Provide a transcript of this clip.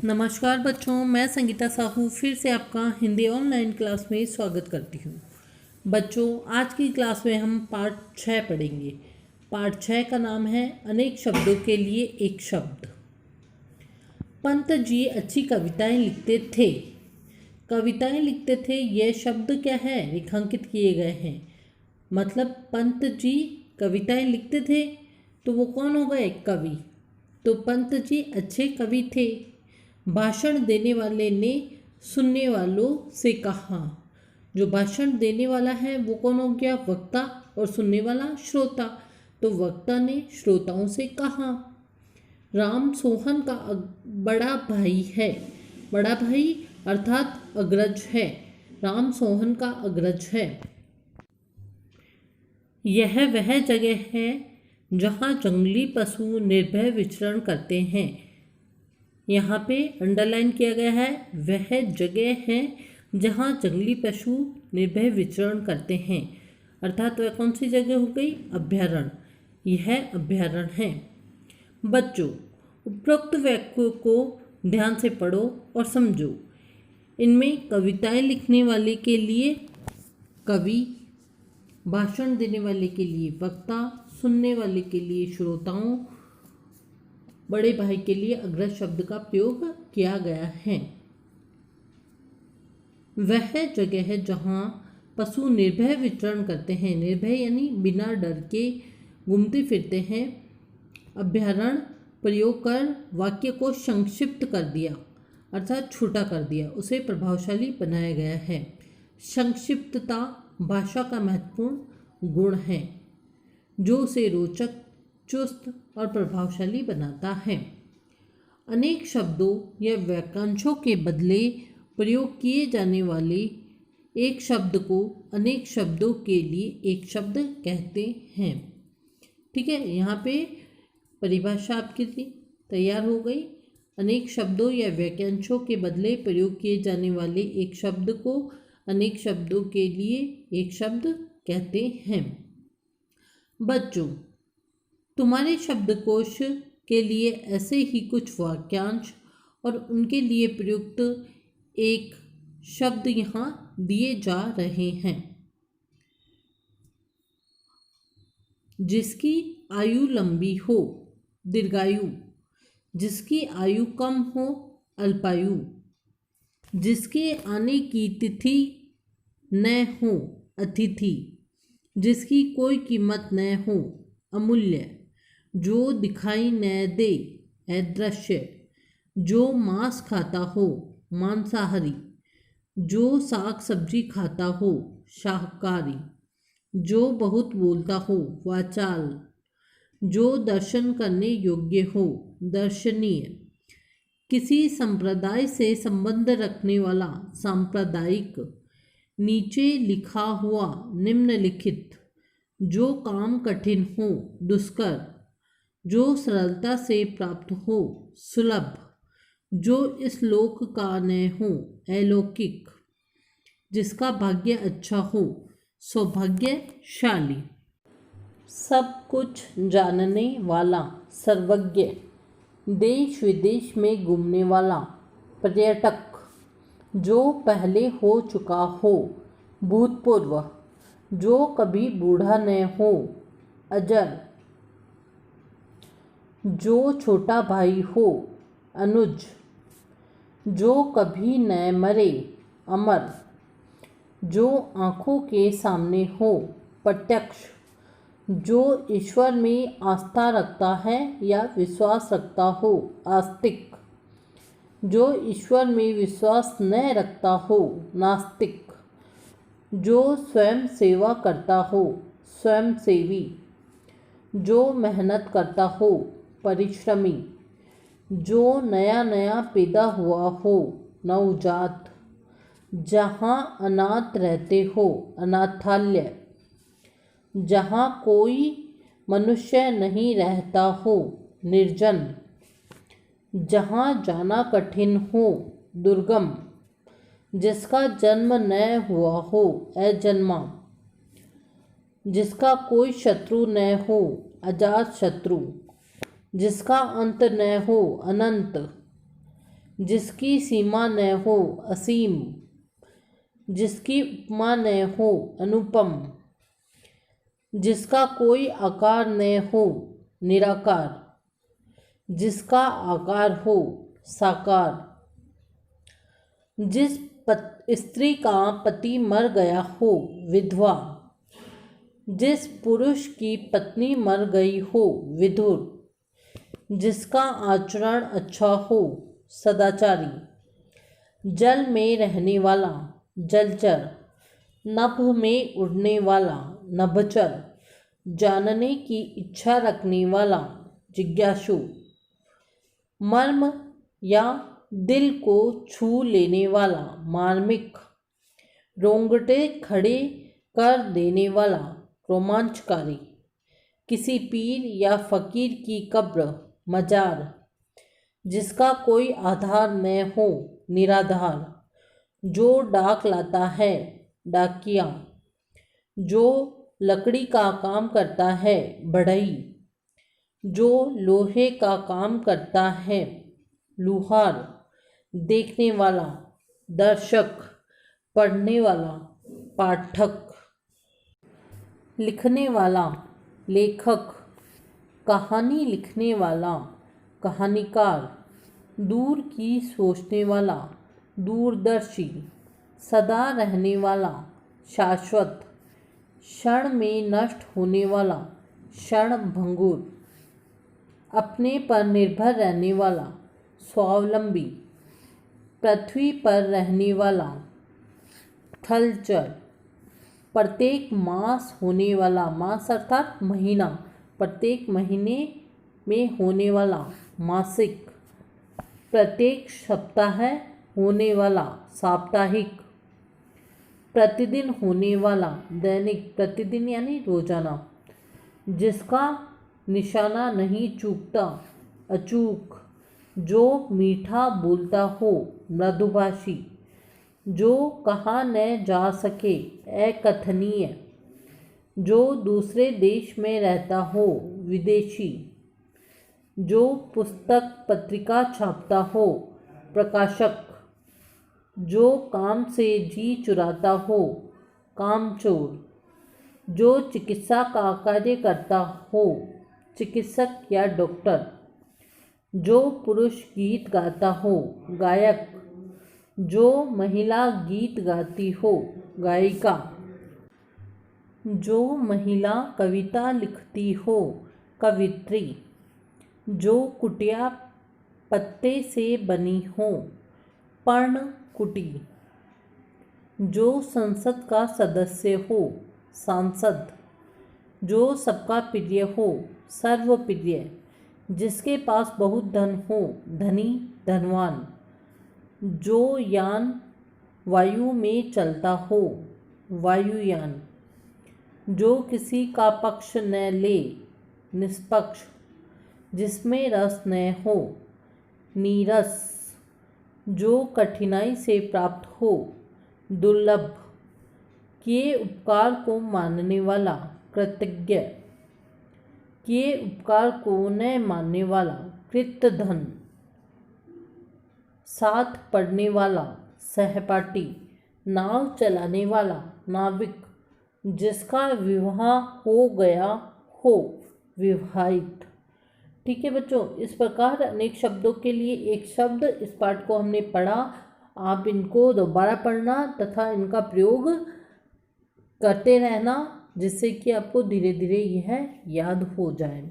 नमस्कार बच्चों, मैं संगीता साहू फिर से आपका हिंदी ऑनलाइन क्लास में स्वागत करती हूँ। बच्चों, आज की क्लास में हम पार्ट 6 पढ़ेंगे। पार्ट 6 का नाम है अनेक शब्दों के लिए एक शब्द। पंत जी अच्छी कविताएं लिखते थे। कविताएं लिखते थे, यह शब्द क्या है? रेखांकित किए गए हैं। मतलब पंत जी कविताएं लिखते थे तो वो कौन हो गए? कवि। तो पंत जी अच्छे कवि थे। भाषण देने वाले ने सुनने वालों से कहा। जो भाषण देने वाला है वो कौन हो गया? वक्ता। और सुनने वाला श्रोता। तो वक्ता ने श्रोताओं से कहा, राम सोहन का बड़ा भाई है। बड़ा भाई अर्थात अग्रज है। राम सोहन का अग्रज है। यह वह जगह है जहाँ जंगली पशु निर्भय विचरण करते हैं। यहाँ पे अंडरलाइन किया गया है, वह जगह है जहाँ जंगली पशु निर्भय विचरण करते हैं। अर्थात वह कौन सी जगह हो गई? अभ्यारण्य। यह अभ्यारण्य है। बच्चों, उपरोक्त वाक्यों को ध्यान से पढ़ो और समझो। इनमें कविताएं लिखने वाले के लिए कवि, भाषण देने वाले के लिए वक्ता, सुनने वाले के लिए श्रोताओं, बड़े भाई के लिए अग्रज शब्द का प्रयोग किया गया है। वह जगह है जहाँ पशु निर्भय विचरण करते हैं। निर्भय यानी बिना डर के घूमते फिरते हैं। अभ्यारण्य प्रयोग कर वाक्य को संक्षिप्त कर दिया, अर्थात छोटा कर दिया, उसे प्रभावशाली बनाया गया है। संक्षिप्तता भाषा का महत्वपूर्ण गुण है जो उसे रोचक, चुस्त और प्रभावशाली बनाता है। अनेक शब्दों या वाक्यांशों के बदले प्रयोग किए जाने वाले एक शब्द को अनेक शब्दों के लिए एक शब्द कहते हैं। ठीक है, यहाँ पे परिभाषा आपकी तैयार हो गई। अनेक शब्दों या वाक्यांशों के बदले प्रयोग किए जाने वाले एक शब्द को अनेक शब्दों के लिए एक शब्द कहते हैं। बच्चों, तुम्हारे शब्दकोश के लिए ऐसे ही कुछ वाक्यांश और उनके लिए प्रयुक्त एक शब्द यहाँ दिए जा रहे हैं। जिसकी आयु लंबी हो, दीर्घायु। जिसकी आयु कम हो, अल्पायु। जिसके आने की तिथि न हो, अतिथि। जिसकी कोई कीमत न हो, अमूल्य। जो दिखाई न दे, अदृश्य। जो मांस खाता हो, मांसाहारी। जो साग सब्जी खाता हो, शाकाहारी। जो बहुत बोलता हो, वाचाल। जो दर्शन करने योग्य हो, दर्शनीय। किसी संप्रदाय से संबंध रखने वाला, सांप्रदायिक। नीचे लिखा हुआ, निम्नलिखित। जो काम कठिन हो, दुष्कर। जो सरलता से प्राप्त हो, सुलभ। जो इस लोक का न हो, अलौकिक। जिसका भाग्य अच्छा हो, सौभाग्यशाली। सब कुछ जानने वाला, सर्वज्ञ। देश विदेश में घूमने वाला, पर्यटक। जो पहले हो चुका हो, भूतपूर्व। जो कभी बूढ़ा न हो, अजर। जो छोटा भाई हो, अनुज। जो कभी न मरे, अमर। जो आँखों के सामने हो, प्रत्यक्ष। जो ईश्वर में आस्था रखता है या विश्वास रखता हो, आस्तिक। जो ईश्वर में विश्वास न रखता हो, नास्तिक। जो स्वयं सेवा करता हो, स्वयंसेवी। जो मेहनत करता हो, परिश्रमी। जो नया नया पैदा हुआ हो, नवजात। जहाँ अनाथ रहते हो, अनाथालय। जहाँ कोई मनुष्य नहीं रहता हो, निर्जन। जहाँ जाना कठिन हो, दुर्गम। जिसका जन्म न हुआ हो, अजन्मा। जिसका कोई शत्रु न हो, अजात शत्रु। जिसका अंत न हो, अनंत। जिसकी सीमा न हो असीम, जिसकी उपमा न हो अनुपम, जिसका कोई आकार न हो निराकार, जिसका आकार हो साकार, जिस स्त्री का पति मर गया हो विधवा, जिस पुरुष की पत्नी मर गई हो विधुर, जिसका आचरण अच्छा हो सदाचारी, जल में रहने वाला जलचर, नभ में उड़ने वाला नभचर, जानने की इच्छा रखने वाला जिज्ञासु, मर्म या दिल को छू लेने वाला मार्मिक, रोंगटे खड़े कर देने वाला रोमांचकारी, किसी पीर या फकीर की कब्र मजार, जिसका कोई आधार न हो निराधार, जो डाक लाता है डाकिया, जो लकड़ी का काम करता है बढ़ई, जो लोहे का काम करता है लुहार, देखने वाला दर्शक, पढ़ने वाला पाठक, लिखने वाला लेखक, कहानी लिखने वाला कहानीकार, दूर की सोचने वाला दूरदर्शी, सदा रहने वाला शाश्वत, क्षण में नष्ट होने वाला क्षणभंगुर, अपने पर निर्भर रहने वाला स्वावलंबी, पृथ्वी पर रहने वाला थलचर, प्रत्येक मास होने वाला, मास अर्थात महीना, प्रत्येक महीने में होने वाला मासिक, प्रत्येक सप्ताह होने वाला साप्ताहिक, प्रतिदिन होने वाला दैनिक, प्रतिदिन यानी रोजाना, जिसका निशाना नहीं चूकता अचूक, जो मीठा बोलता हो मृदुभाषी, जो कहा न जा सके अकथनीय, जो दूसरे देश में रहता हो विदेशी, जो पुस्तक पत्रिका छापता हो प्रकाशक, जो काम से जी चुराता हो कामचोर, जो चिकित्सा का कार्य करता हो चिकित्सक या डॉक्टर, जो पुरुष गीत गाता हो गायक, जो महिला गीत गाती हो गायिका, जो महिला कविता लिखती हो कवित्री, जो कुटिया पत्ते से बनी हो पर्णकुटी, जो संसद का सदस्य हो सांसद, जो सबका प्रिय हो सर्वप्रिय, जिसके पास बहुत धन हो धनी धनवान, जो यान वायु में चलता हो वायुयान, जो किसी का पक्ष न ले निष्पक्ष, जिसमें रस न हो नीरस, जो कठिनाई से प्राप्त हो दुर्लभ, किए उपकार को मानने वाला कृतज्ञ, किए उपकार को न मानने वाला कृतधन, साथ पढ़ने वाला सहपाठी, नाव चलाने वाला नाविक, जिसका विवाह हो गया हो विवाहित। ठीक है बच्चों, इस प्रकार अनेक शब्दों के लिए एक शब्द इस पाठ को हमने पढ़ा। आप इनको दोबारा पढ़ना तथा इनका प्रयोग करते रहना, जिससे कि आपको धीरे धीरे यह याद हो जाए।